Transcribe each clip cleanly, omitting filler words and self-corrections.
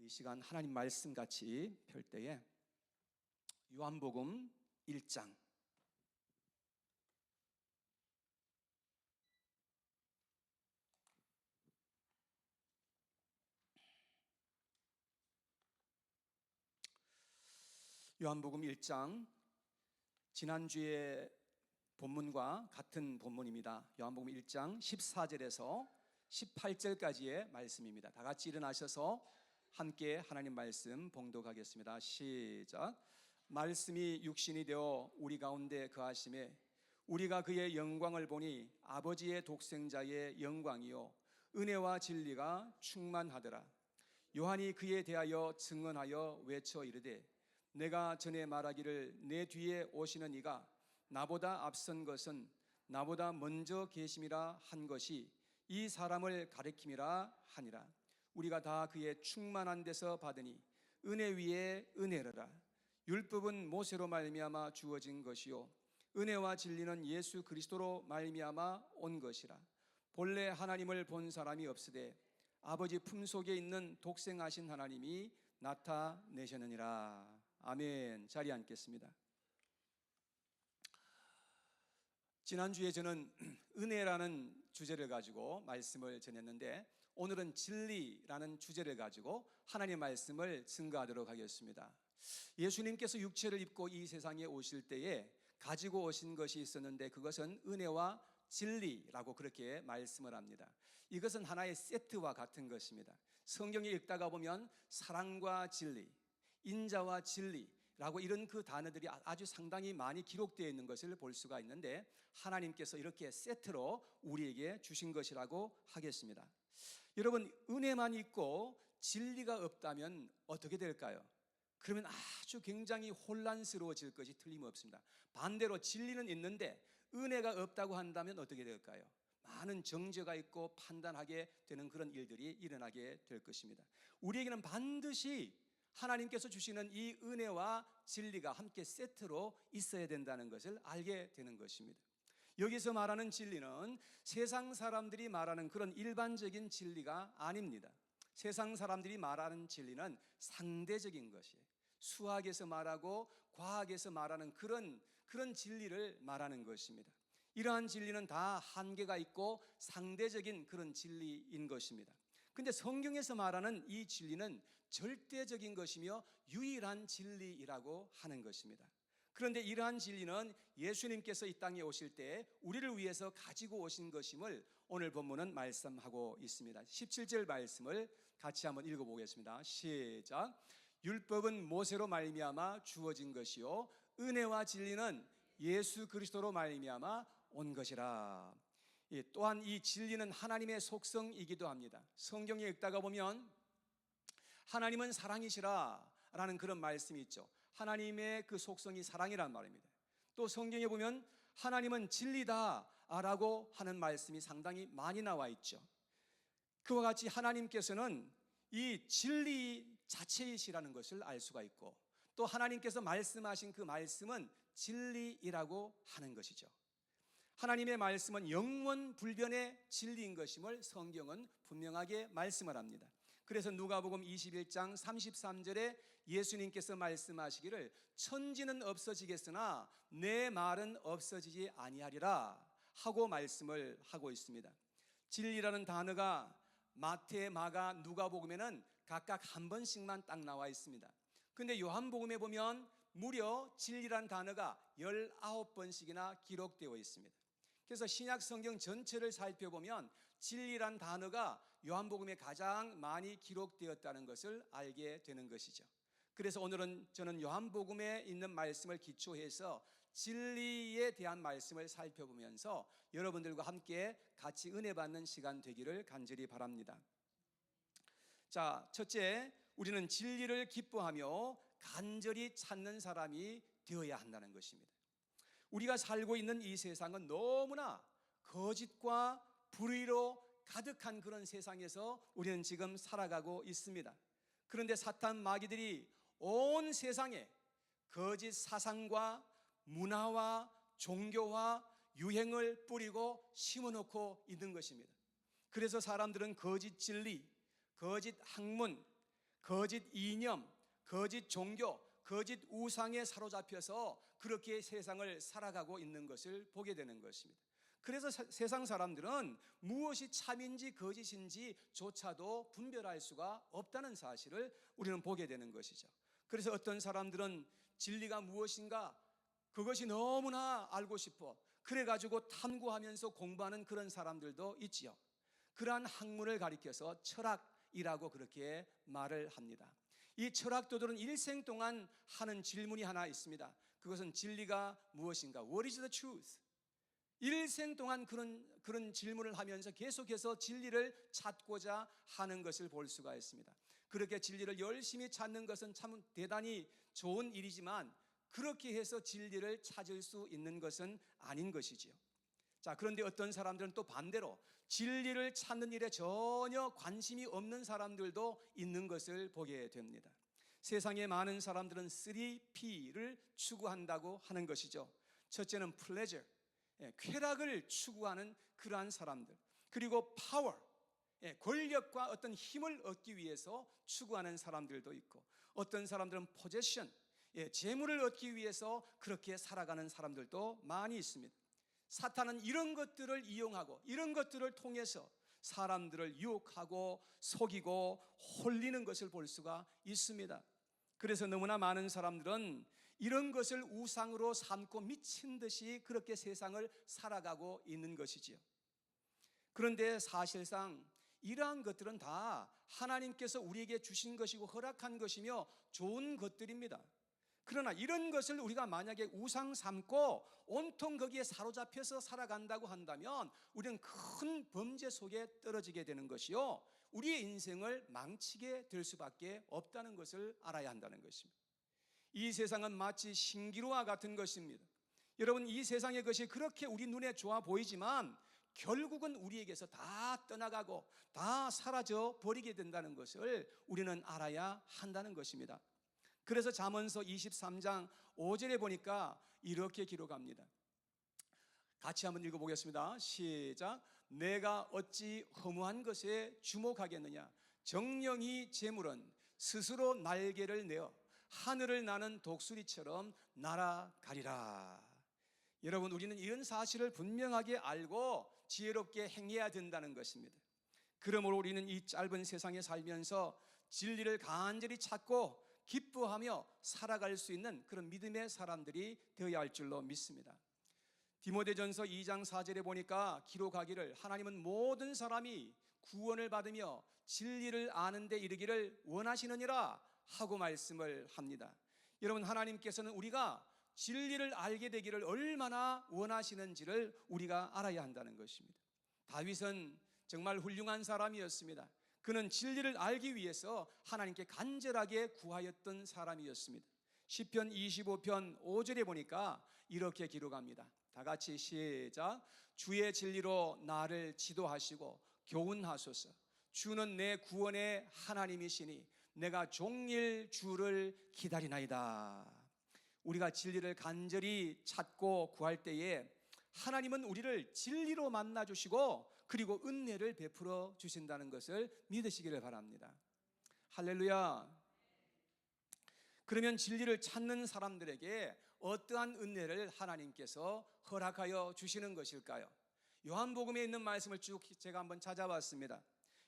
이 시간 하나님 말씀 같이 펼 때에 요한복음 1장 요한복음 1장 지난주의 본문과 같은 본문입니다. 요한복음 1장 14절에서 18절까지의 말씀입니다. 다 같이 일어나셔서 함께 하나님 말씀 봉독하겠습니다. 시작. 말씀이 육신이 되어 우리 가운데 거하심에 우리가 그의 영광을 보니 아버지의 독생자의 영광이요 은혜와 진리가 충만하더라. 요한이 그에 대하여 증언하여 외쳐 이르되 내가 전에 말하기를 내 뒤에 오시는 이가 나보다 앞선 것은 나보다 먼저 계심이라 한 것이 이 사람을 가리킴이라 하니라. 우리가 다 그의 충만한 데서 받으니 은혜 위에 은혜로라. 율법은 모세로 말미암아 주어진 것이요 은혜와 진리는 예수 그리스도로 말미암아 온 것이라. 본래 하나님을 본 사람이 없으되 아버지 품속에 있는 독생하신 하나님이 나타내셨느니라. 아멘. 자리에 앉겠습니다. 지난주에 저는 은혜라는 주제를 가지고 말씀을 전했는데 오늘은 진리라는 주제를 가지고 하나님의 말씀을 증거하도록 하겠습니다. 예수님께서 육체를 입고 이 세상에 오실 때에 가지고 오신 것이 있었는데 그것은 은혜와 진리라고 그렇게 말씀을 합니다. 이것은 하나의 세트와 같은 것입니다. 성경에 읽다가 보면 사랑과 진리, 인자와 진리라고 이런 그 단어들이 아주 상당히 많이 기록되어 있는 것을 볼 수가 있는데 하나님께서 이렇게 세트로 우리에게 주신 것이라고 하겠습니다. 여러분, 은혜만 있고 진리가 없다면 어떻게 될까요? 그러면 아주 굉장히 혼란스러워질 것이 틀림없습니다. 반대로 진리는 있는데 은혜가 없다고 한다면 어떻게 될까요? 많은 정죄가 있고 판단하게 되는 그런 일들이 일어나게 될 것입니다. 우리에게는 반드시 하나님께서 주시는 이 은혜와 진리가 함께 세트로 있어야 된다는 것을 알게 되는 것입니다. 여기서 말하는 진리는 세상 사람들이 말하는 그런 일반적인 진리가 아닙니다. 세상 사람들이 말하는 진리는 상대적인 것이에요. 수학에서 말하고 과학에서 말하는 그런 진리를 말하는 것입니다. 이러한 진리는 다 한계가 있고 상대적인 그런 진리인 것입니다. 근데 성경에서 말하는 이 진리는 절대적인 것이며 유일한 진리라고 하는 것입니다. 그런데 이러한 진리는 예수님께서 이 땅에 오실 때 우리를 위해서 가지고 오신 것임을 오늘 본문은 말씀하고 있습니다. 17절 말씀을 같이 한번 읽어보겠습니다. 시작. 율법은 모세로 말미암아 주어진 것이요 은혜와 진리는 예수 그리스도로 말미암아 온 것이라. 또한 이 진리는 하나님의 속성이기도 합니다. 성경에 읽다가 보면 하나님은 사랑이시라 라는 그런 말씀이 있죠. 하나님의 그 속성이 사랑이란 말입니다. 또 성경에 보면 하나님은 진리다 라고 하는 말씀이 상당히 많이 나와 있죠. 그와 같이 하나님께서는 이 진리 자체이시라는 것을 알 수가 있고 또 하나님께서 말씀하신 그 말씀은 진리이라고 하는 것이죠. 하나님의 말씀은 영원불변의 진리인 것임을 성경은 분명하게 말씀을 합니다. 그래서 누가복음 21장 33절에 예수님께서 말씀하시기를 천지는 없어지겠으나 내 말은 없어지지 아니하리라 하고 말씀을 하고 있습니다. 진리라는 단어가 마태, 마가, 누가복음에는 각각 한 번씩만 딱 나와 있습니다. 그런데 요한복음에 보면 무려 진리라는 단어가 19번씩이나 기록되어 있습니다. 그래서 신약 성경 전체를 살펴보면 진리란 단어가 요한복음에 가장 많이 기록되었다는 것을 알게 되는 것이죠. 그래서 오늘은 저는 요한복음에 있는 말씀을 기초해서 진리에 대한 말씀을 살펴보면서 여러분들과 함께 같이 은혜 받는 시간 되기를 간절히 바랍니다. 자, 첫째, 우리는 진리를 기뻐하며 간절히 찾는 사람이 되어야 한다는 것입니다. 우리가 살고 있는 이 세상은 너무나 거짓과 불의로 가득한 그런 세상에서 우리는 지금 살아가고 있습니다. 그런데 사탄 마귀들이 온 세상에 거짓 사상과 문화와 종교와 유행을 뿌리고 심어놓고 있는 것입니다. 그래서 사람들은 거짓 진리, 거짓 학문, 거짓 이념, 거짓 종교, 거짓 우상에 사로잡혀서 그렇게 세상을 살아가고 있는 것을 보게 되는 것입니다. 그래서 세상 사람들은 무엇이 참인지 거짓인지조차도 분별할 수가 없다는 사실을 우리는 보게 되는 것이죠. 그래서 어떤 사람들은 진리가 무엇인가 그것이 너무나 알고 싶어 그래가지고 탐구하면서 공부하는 그런 사람들도 있지요. 그러한 학문을 가리켜서 철학이라고 그렇게 말을 합니다. 이 철학도들은 일생 동안 하는 질문이 하나 있습니다. 그것은 진리가 무엇인가? What is the truth? 일생 동안 그런 질문을 하면서 계속해서 진리를 찾고자 하는 것을 볼 수가 있습니다. 그렇게 진리를 열심히 찾는 것은 참 대단히 좋은 일이지만 그렇게 해서 진리를 찾을 수 있는 것은 아닌 것이지요. 자, 그런데 어떤 사람들은 또 반대로 진리를 찾는 일에 전혀 관심이 없는 사람들도 있는 것을 보게 됩니다. 세상에 많은 사람들은 3P를 추구한다고 하는 것이죠. 첫째는 pleasure, 쾌락을 추구하는 그러한 사람들, 그리고 power, 권력과 어떤 힘을 얻기 위해서 추구하는 사람들도 있고, 어떤 사람들은 possession, 재물을 얻기 위해서 그렇게 살아가는 사람들도 많이 있습니다. 사탄은 이런 것들을 이용하고 이런 것들을 통해서 사람들을 유혹하고 속이고 홀리는 것을 볼 수가 있습니다. 그래서 너무나 많은 사람들은 이런 것을 우상으로 삼고 미친 듯이 그렇게 세상을 살아가고 있는 것이지요. 그런데 사실상 이러한 것들은 다 하나님께서 우리에게 주신 것이고 허락한 것이며 좋은 것들입니다. 그러나 이런 것을 우리가 만약에 우상 삼고 온통 거기에 사로잡혀서 살아간다고 한다면 우리는 큰 범죄 속에 떨어지게 되는 것이요, 우리의 인생을 망치게 될 수밖에 없다는 것을 알아야 한다는 것입니다. 이 세상은 마치 신기루와 같은 것입니다. 여러분, 이 세상의 것이 그렇게 우리 눈에 좋아 보이지만 결국은 우리에게서 다 떠나가고 다 사라져 버리게 된다는 것을 우리는 알아야 한다는 것입니다. 그래서 잠언서 23장 5절에 보니까 이렇게 기록합니다. 같이 한번 읽어보겠습니다. 시작. 내가 어찌 허무한 것에 주목하겠느냐? 정령이 재물은 스스로 날개를 내어 하늘을 나는 독수리처럼 날아가리라. 여러분, 우리는 이런 사실을 분명하게 알고 지혜롭게 행해야 된다는 것입니다. 그러므로 우리는 이 짧은 세상에 살면서 진리를 간절히 찾고 기뻐하며 살아갈 수 있는 그런 믿음의 사람들이 되어야 할 줄로 믿습니다. 디모데전서 2장 4절에 보니까 기록하기를 하나님은 모든 사람이 구원을 받으며 진리를 아는 데 이르기를 원하시느니라 하고 말씀을 합니다. 여러분, 하나님께서는 우리가 진리를 알게 되기를 얼마나 원하시는지를 우리가 알아야 한다는 것입니다. 다윗은 정말 훌륭한 사람이었습니다. 그는 진리를 알기 위해서 하나님께 간절하게 구하였던 사람이었습니다. 시편 25편 5절에 보니까 이렇게 기록합니다. 다 같이 시작. 주의 진리로 나를 지도하시고 교훈하소서. 주는 내 구원의 하나님이시니 내가 종일 주를 기다리나이다. 우리가 진리를 간절히 찾고 구할 때에 하나님은 우리를 진리로 만나주시고 그리고 은혜를 베풀어 주신다는 것을 믿으시기를 바랍니다. 할렐루야. 그러면 진리를 찾는 사람들에게 어떠한 은혜를 하나님께서 허락하여 주시는 것일까요? 요한복음에 있는 말씀을 쭉 제가 한번 찾아봤습니다.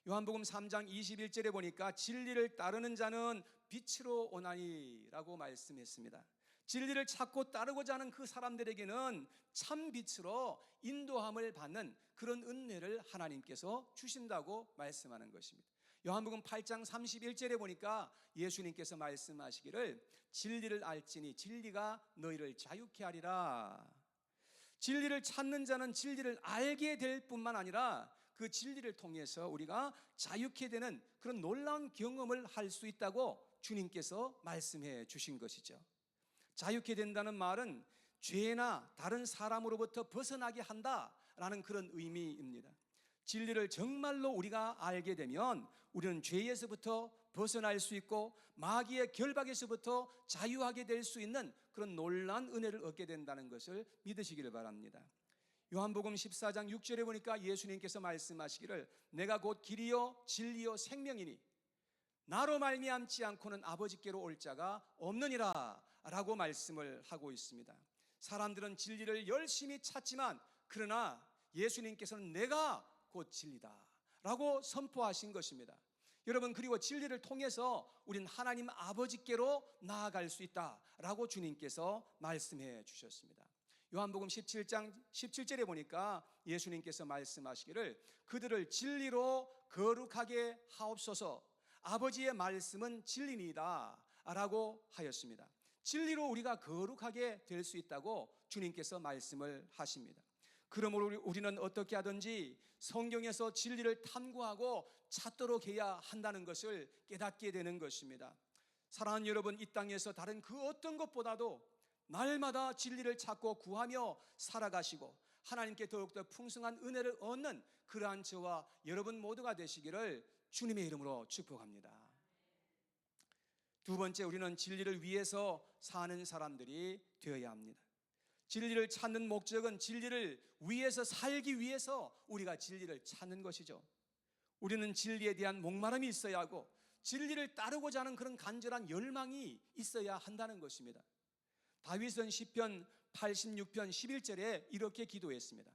요한복음 3장 21절에 보니까 진리를 따르는 자는 빛으로 오나니 라고 말씀했습니다. 진리를 찾고 따르고자 하는 그 사람들에게는 참 빛으로 인도함을 받는 그런 은혜를 하나님께서 주신다고 말씀하는 것입니다. 요한복음 8장 31절에 보니까 예수님께서 말씀하시기를 진리를 알지니 진리가 너희를 자유케 하리라. 진리를 찾는 자는 진리를 알게 될 뿐만 아니라 그 진리를 통해서 우리가 자유케 되는 그런 놀라운 경험을 할 수 있다고 주님께서 말씀해 주신 것이죠. 자유케 된다는 말은 죄나 다른 사람으로부터 벗어나게 한다라는 그런 의미입니다. 진리를 정말로 우리가 알게 되면 우리는 죄에서부터 벗어날 수 있고 마귀의 결박에서부터 자유하게 될 수 있는 그런 놀라운 은혜를 얻게 된다는 것을 믿으시기를 바랍니다. 요한복음 14장 6절에 보니까 예수님께서 말씀하시기를 내가 곧 길이요 진리요 생명이니 나로 말미암지 않고는 아버지께로 올 자가 없느니라 라고 말씀을 하고 있습니다. 사람들은 진리를 열심히 찾지만 그러나 예수님께서는 내가 곧 진리다 라고 선포하신 것입니다. 여러분, 그리고 진리를 통해서 우리는 하나님 아버지께로 나아갈 수 있다 라고 주님께서 말씀해 주셨습니다. 요한복음 17장 17절에 보니까 예수님께서 말씀하시기를 그들을 진리로 거룩하게 하옵소서, 아버지의 말씀은 진리니이다 라고 하였습니다. 진리로 우리가 거룩하게 될 수 있다고 주님께서 말씀을 하십니다. 그러므로 우리는 어떻게 하든지 성경에서 진리를 탐구하고 찾도록 해야 한다는 것을 깨닫게 되는 것입니다. 사랑하는 여러분, 이 땅에서 다른 그 어떤 것보다도 날마다 진리를 찾고 구하며 살아가시고 하나님께 더욱더 풍성한 은혜를 얻는 그러한 저와 여러분 모두가 되시기를 주님의 이름으로 축복합니다. 두 번째, 우리는 진리를 위해서 사는 사람들이 되어야 합니다. 진리를 찾는 목적은 진리를 위해서 살기 위해서 우리가 진리를 찾는 것이죠. 우리는 진리에 대한 목마름이 있어야 하고 진리를 따르고자 하는 그런 간절한 열망이 있어야 한다는 것입니다. 다윗은 시편 86편 11절에 이렇게 기도했습니다.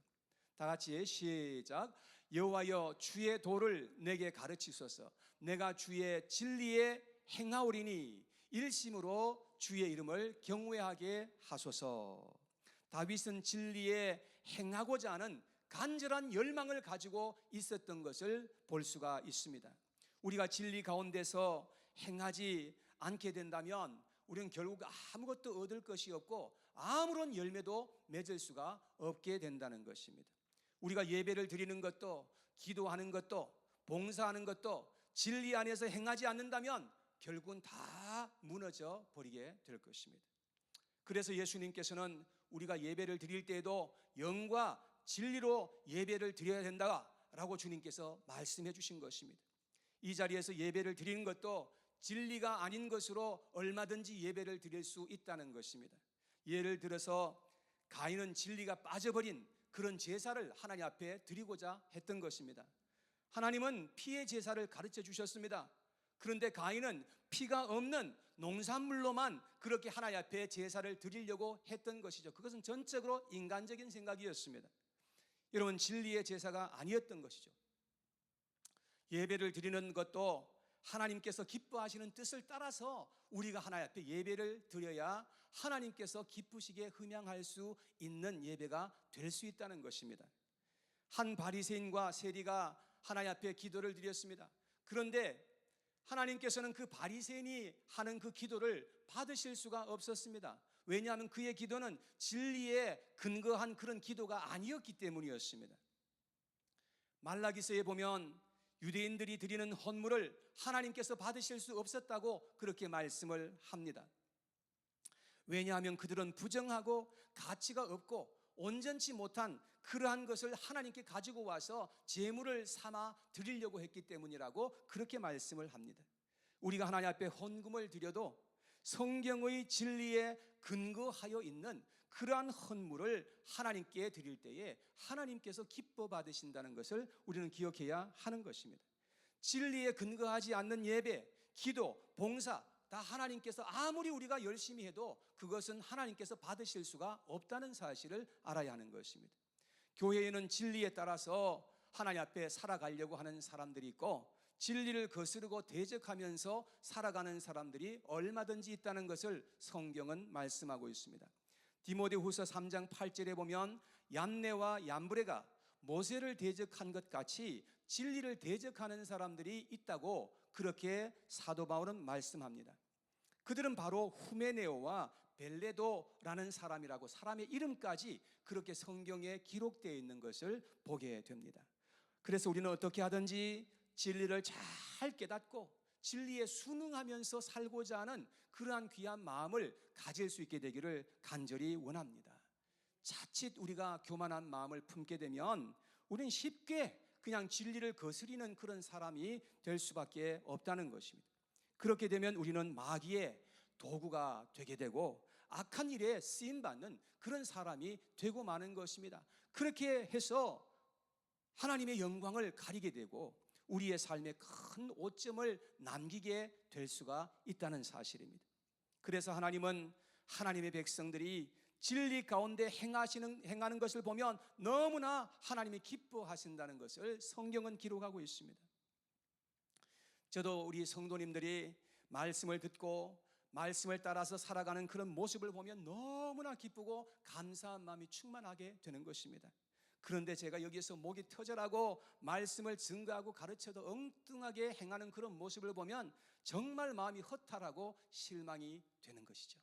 다 같이 시작. 여호와여, 주의 도를 내게 가르치소서. 내가 주의 진리에 행하오리니 일심으로 주의 이름을 경외하게 하소서. 다윗은 진리에 행하고자 하는 간절한 열망을 가지고 있었던 것을 볼 수가 있습니다. 우리가 진리 가운데서 행하지 않게 된다면 우리는 결국 아무것도 얻을 것이 없고 아무런 열매도 맺을 수가 없게 된다는 것입니다. 우리가 예배를 드리는 것도, 기도하는 것도, 봉사하는 것도 진리 안에서 행하지 않는다면 결국은 다 무너져 버리게 될 것입니다. 그래서 예수님께서는 우리가 예배를 드릴 때에도 영과 진리로 예배를 드려야 된다라고 주님께서 말씀해 주신 것입니다. 이 자리에서 예배를 드리는 것도 진리가 아닌 것으로 얼마든지 예배를 드릴 수 있다는 것입니다. 예를 들어서 가인은 진리가 빠져버린 그런 제사를 하나님 앞에 드리고자 했던 것입니다. 하나님은 피의 제사를 가르쳐 주셨습니다. 그런데 가인은 피가 없는 농산물로만 그렇게 하나님 앞에 제사를 드리려고 했던 것이죠. 그것은 전적으로 인간적인 생각이었습니다. 여러분, 진리의 제사가 아니었던 것이죠. 예배를 드리는 것도 하나님께서 기뻐하시는 뜻을 따라서 우리가 하나님 앞에 예배를 드려야 하나님께서 기쁘시게 흠양할 수 있는 예배가 될 수 있다는 것입니다. 한 바리새인과 세리가 하나님 앞에 기도를 드렸습니다. 그런데 하나님께서는 그 바리새인이 하는 그 기도를 받으실 수가 없었습니다. 왜냐하면 그의 기도는 진리에 근거한 그런 기도가 아니었기 때문이었습니다. 말라기서에 보면 유대인들이 드리는 헌물을 하나님께서 받으실 수 없었다고 그렇게 말씀을 합니다. 왜냐하면 그들은 부정하고 가치가 없고 온전치 못한 그러한 것을 하나님께 가지고 와서 제물을 삼아 드리려고 했기 때문이라고 그렇게 말씀을 합니다. 우리가 하나님 앞에 헌금을 드려도 성경의 진리에 근거하여 있는 그러한 헌물을 하나님께 드릴 때에 하나님께서 기뻐 받으신다는 것을 우리는 기억해야 하는 것입니다. 진리에 근거하지 않는 예배, 기도, 봉사 다 하나님께서 아무리 우리가 열심히 해도 그것은 하나님께서 받으실 수가 없다는 사실을 알아야 하는 것입니다. 교회에는 진리에 따라서 하나님 앞에 살아가려고 하는 사람들이 있고 진리를 거스르고 대적하면서 살아가는 사람들이 얼마든지 있다는 것을 성경은 말씀하고 있습니다. 디모데후서 3장 8절에 보면 얀네와 얀브레가 모세를 대적한 것 같이 진리를 대적하는 사람들이 있다고 그렇게 사도 바울은 말씀합니다. 그들은 바로 후메네오와 벨레도라는 사람이라고 사람의 이름까지 그렇게 성경에 기록되어 있는 것을 보게 됩니다. 그래서 우리는 어떻게 하든지 진리를 잘 깨닫고 진리에 순응하면서 살고자 하는 그러한 귀한 마음을 가질 수 있게 되기를 간절히 원합니다. 자칫 우리가 교만한 마음을 품게 되면 우리는 쉽게 그냥 진리를 거스리는 그런 사람이 될 수밖에 없다는 것입니다. 그렇게 되면 우리는 마귀의 도구가 되게 되고 악한 일에 쓰임받는 그런 사람이 되고 마는 것입니다. 그렇게 해서 하나님의 영광을 가리게 되고 우리의 삶에 큰 오점을 남기게 될 수가 있다는 사실입니다. 그래서 하나님은 하나님의 백성들이 진리 가운데 행하는 것을 보면 너무나 하나님이 기뻐하신다는 것을 성경은 기록하고 있습니다. 저도 우리 성도님들이 말씀을 듣고 말씀을 따라서 살아가는 그런 모습을 보면 너무나 기쁘고 감사한 마음이 충만하게 되는 것입니다. 그런데 제가 여기서 목이 터져라고 말씀을 증거하고 가르쳐도 엉뚱하게 행하는 그런 모습을 보면 정말 마음이 허탈하고 실망이 되는 것이죠.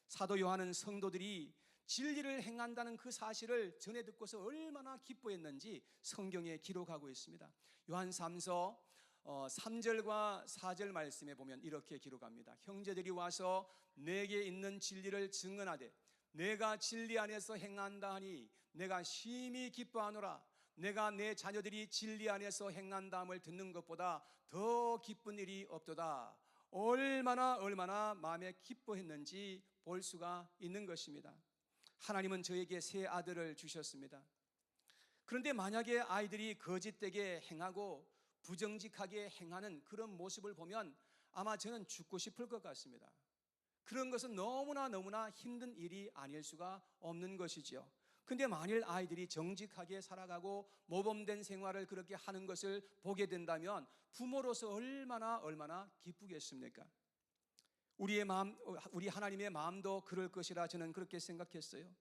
사도 요한은 성도들이 진리를 행한다는 그 사실을 전해 듣고서 얼마나 기뻐했는지 성경에 기록하고 있습니다. 요한 3서 3절과 4절 말씀에 보면 이렇게 기록합니다. 형제들이 와서 내게 있는 진리를 증언하되 내가 진리 안에서 행한다 하니 내가 심히 기뻐하노라. 내가 내 자녀들이 진리 안에서 행한다함을 듣는 것보다 더 기쁜 일이 없도다. 얼마나 마음에 기뻐했는지 볼 수가 있는 것입니다. 하나님은 저에게 세 아들을 주셨습니다. 그런데 만약에 아이들이 거짓되게 행하고 부정직하게 행하는 그런 모습을 보면 아마 저는 죽고 싶을 것 같습니다. 그런 것은 너무나 힘든 일이 아닐 수가 없는 것이지요. 근데 만일 아이들이 정직하게 살아가고 모범된 생활을 그렇게 하는 것을 보게 된다면 부모로서 얼마나 기쁘겠습니까? 우리 하나님의 마음도 그럴 것이라 저는 그렇게 생각했어요.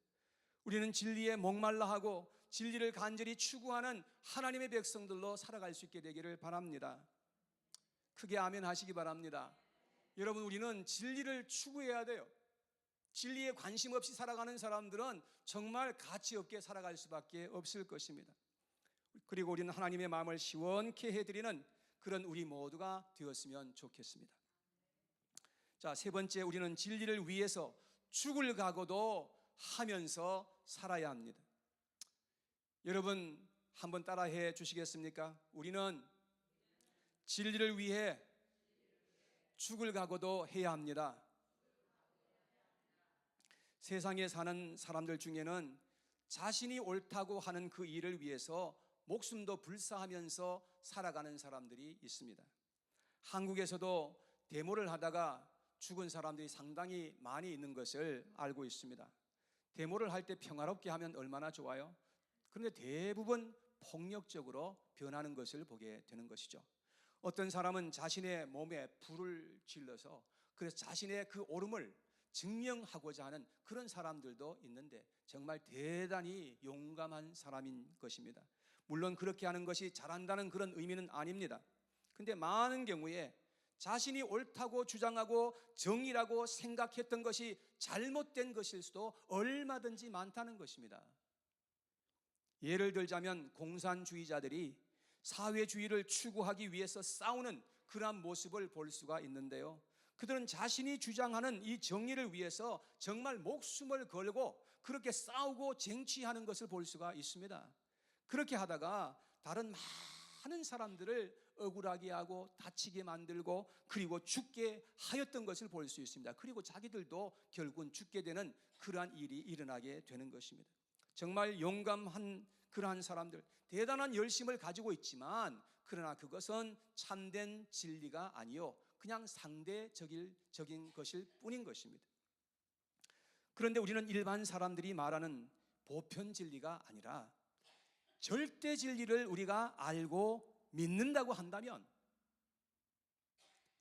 우리는 진리에 목말라 하고 진리를 간절히 추구하는 하나님의 백성들로 살아갈 수 있게 되기를 바랍니다. 크게 아멘 하시기 바랍니다. 여러분, 우리는 진리를 추구해야 돼요. 진리에 관심 없이 살아가는 사람들은 정말 가치 없게 살아갈 수밖에 없을 것입니다. 그리고 우리는 하나님의 마음을 시원케 해드리는 그런 우리 모두가 되었으면 좋겠습니다. 자, 세 번째, 우리는 진리를 위해서 죽을 각오도 하면서 살아야 합니다. 여러분, 한번 따라해 주시겠습니까? 우리는 진리를 위해 죽을 각오도 해야 합니다. 세상에 사는 사람들 중에는 자신이 옳다고 하는 그 일을 위해서 목숨도 불사하면서 살아가는 사람들이 있습니다. 한국에서도 데모를 하다가 죽은 사람들이 상당히 많이 있는 것을 알고 있습니다. 데모를 할 때 평화롭게 하면 얼마나 좋아요? 그런데 대부분 폭력적으로 변하는 것을 보게 되는 것이죠. 어떤 사람은 자신의 몸에 불을 질러서 그래서 자신의 그 옳음을 증명하고자 하는 그런 사람들도 있는데 정말 대단히 용감한 사람인 것입니다. 물론 그렇게 하는 것이 잘한다는 그런 의미는 아닙니다. 근데 많은 경우에 자신이 옳다고 주장하고 정의라고 생각했던 것이 잘못된 것일 수도 얼마든지 많다는 것입니다. 예를 들자면 공산주의자들이 사회주의를 추구하기 위해서 싸우는 그러한 모습을 볼 수가 있는데요. 그들은 자신이 주장하는 이 정의를 위해서 정말 목숨을 걸고 그렇게 싸우고 쟁취하는 것을 볼 수가 있습니다. 그렇게 하다가 다른 많은 사람들을 억울하게 하고 다치게 만들고 그리고 죽게 하였던 것을 볼 수 있습니다. 그리고 자기들도 결국은 죽게 되는 그러한 일이 일어나게 되는 것입니다. 정말 용감한 그러한 사람들, 대단한 열심을 가지고 있지만 그러나 그것은 참된 진리가 아니요 그냥 상대적인 것일 뿐인 것입니다. 그런데 우리는 일반 사람들이 말하는 보편 진리가 아니라 절대 진리를 우리가 알고 믿는다고 한다면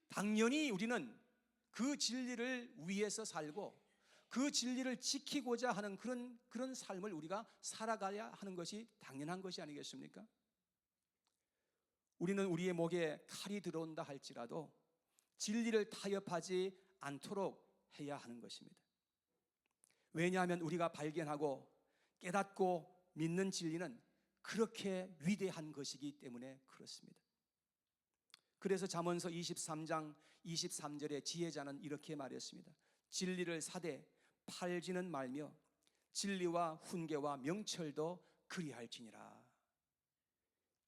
당연히 우리는 그 진리를 위해서 살고 그 진리를 지키고자 하는 그런 삶을 우리가 살아가야 하는 것이 당연한 것이 아니겠습니까? 우리는 우리의 목에 칼이 들어온다 할지라도 진리를 타협하지 않도록 해야 하는 것입니다. 왜냐하면 우리가 발견하고 깨닫고 믿는 진리는 그렇게 위대한 것이기 때문에 그렇습니다. 그래서 잠언서 23장 23절에 지혜자는 이렇게 말했습니다. 진리를 사되 팔지는 말며 진리와 훈계와 명철도 그리할지니라.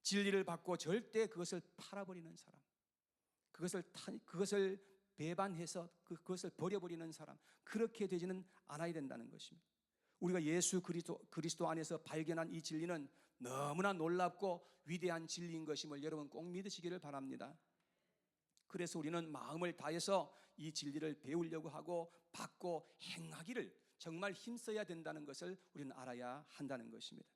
진리를 받고 절대 그것을 팔아버리는 사람, 그것을 배반해서 그것을 버려버리는 사람, 그렇게 되지는 않아야 된다는 것입니다. 우리가 예수 그리스도 안에서 발견한 이 진리는 너무나 놀랍고 위대한 진리인 것임을 여러분 꼭 믿으시기를 바랍니다. 그래서 우리는 마음을 다해서 이 진리를 배우려고 하고 받고 행하기를 정말 힘써야 된다는 것을 우리는 알아야 한다는 것입니다.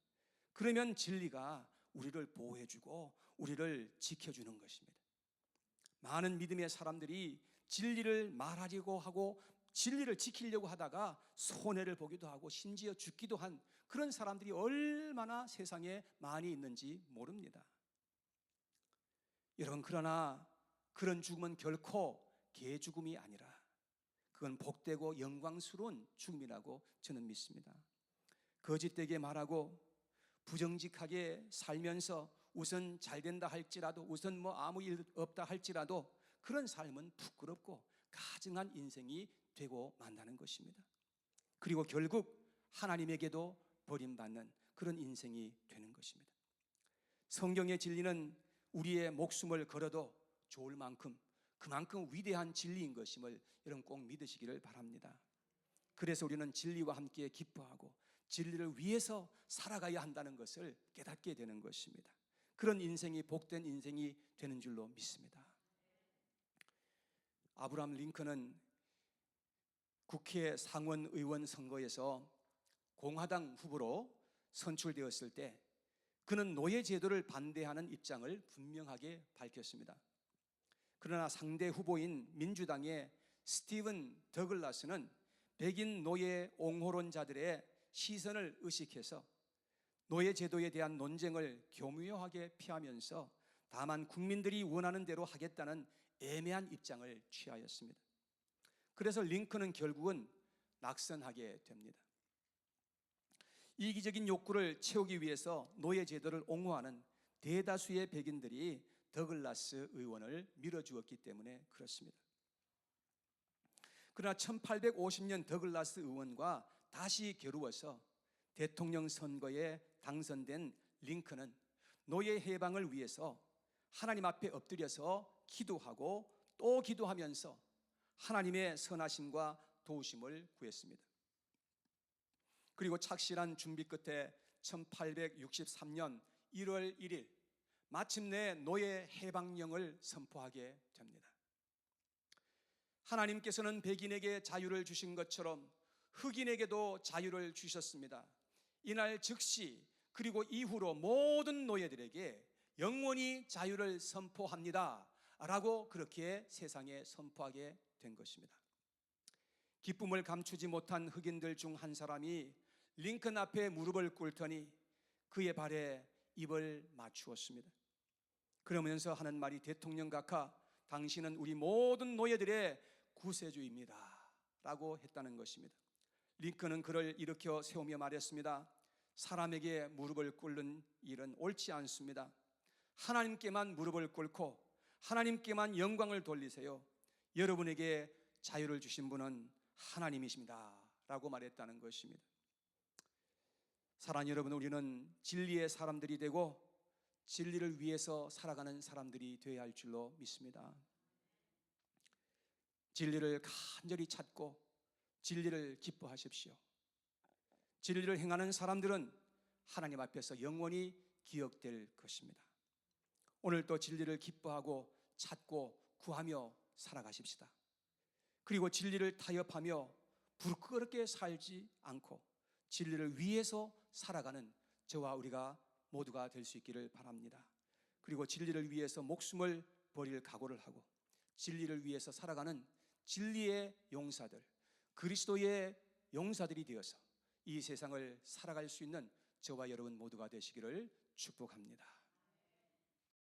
그러면 진리가 우리를 보호해주고 우리를 지켜주는 것입니다. 많은 믿음의 사람들이 진리를 말하려고 하고 진리를 지키려고 하다가 손해를 보기도 하고 심지어 죽기도 한 그런 사람들이 얼마나 세상에 많이 있는지 모릅니다. 여러분, 그러나 그런 죽음은 결코 개죽음이 아니라 그건 복되고 영광스러운 죽음이라고 저는 믿습니다. 거짓되게 말하고 부정직하게 살면서 우선 잘 된다 할지라도, 우선 아무 일 없다 할지라도 그런 삶은 부끄럽고 가증한 인생이 되고 만다는 것입니다. 그리고 결국 하나님에게도 버림받는 그런 인생이 되는 것입니다. 성경의 진리는 우리의 목숨을 걸어도 좋을 만큼 그만큼 위대한 진리인 것임을 여러분 꼭 믿으시기를 바랍니다. 그래서 우리는 진리와 함께 기뻐하고 진리를 위해서 살아가야 한다는 것을 깨닫게 되는 것입니다. 그런 인생이 복된 인생이 되는 줄로 믿습니다. 아브라함 링컨은 국회 상원의원 선거에서 공화당 후보로 선출되었을 때 그는 노예 제도를 반대하는 입장을 분명하게 밝혔습니다. 그러나 상대 후보인 민주당의 스티븐 더글라스는 백인 노예 옹호론자들의 시선을 의식해서 노예 제도에 대한 논쟁을 교묘하게 피하면서 다만 국민들이 원하는 대로 하겠다는 애매한 입장을 취하였습니다. 그래서 링컨은 결국은 낙선하게 됩니다. 이기적인 욕구를 채우기 위해서 노예 제도를 옹호하는 대다수의 백인들이 더글라스 의원을 밀어주었기 때문에 그렇습니다. 그러나 1850년 더글라스 의원과 다시 겨루어서 대통령 선거에 당선된 링컨은 노예 해방을 위해서 하나님 앞에 엎드려서 기도하고 또 기도하면서 하나님의 선하심과 도우심을 구했습니다. 그리고 착실한 준비 끝에 1863년 1월 1일 마침내 노예 해방령을 선포하게 됩니다. 하나님께서는 백인에게 자유를 주신 것처럼 흑인에게도 자유를 주셨습니다. 이날 즉시 그리고 이후로 모든 노예들에게 영원히 자유를 선포합니다 라고 그렇게 세상에 선포하게 된 것입니다. 기쁨을 감추지 못한 흑인들 중 한 사람이 링컨 앞에 무릎을 꿇더니 그의 발에 입을 맞추었습니다. 그러면서 하는 말이 대통령 각하, 당신은 우리 모든 노예들의 구세주입니다 라고 했다는 것입니다. 링컨은 그를 일으켜 세우며 말했습니다. 사람에게 무릎을 꿇는 일은 옳지 않습니다. 하나님께만 무릎을 꿇고 하나님께만 영광을 돌리세요. 여러분에게 자유를 주신 분은 하나님이십니다 라고 말했다는 것입니다. 사랑하는 여러분, 우리는 진리의 사람들이 되고 진리를 위해서 살아가는 사람들이 되어야 할 줄로 믿습니다. 진리를 간절히 찾고 진리를 기뻐하십시오. 진리를 행하는 사람들은 하나님 앞에서 영원히 기억될 것입니다. 오늘도 진리를 기뻐하고 찾고 구하며 살아가십시다. 그리고 진리를 타협하며 부끄럽게 살지 않고 진리를 위해서 살아가는 저와 우리가 모두가 될 수 있기를 바랍니다. 그리고 진리를 위해서 목숨을 버릴 각오를 하고 진리를 위해서 살아가는 진리의 용사들, 그리스도의 용사들이 되어서 이 세상을 살아갈 수 있는 저와 여러분 모두가 되시기를 축복합니다.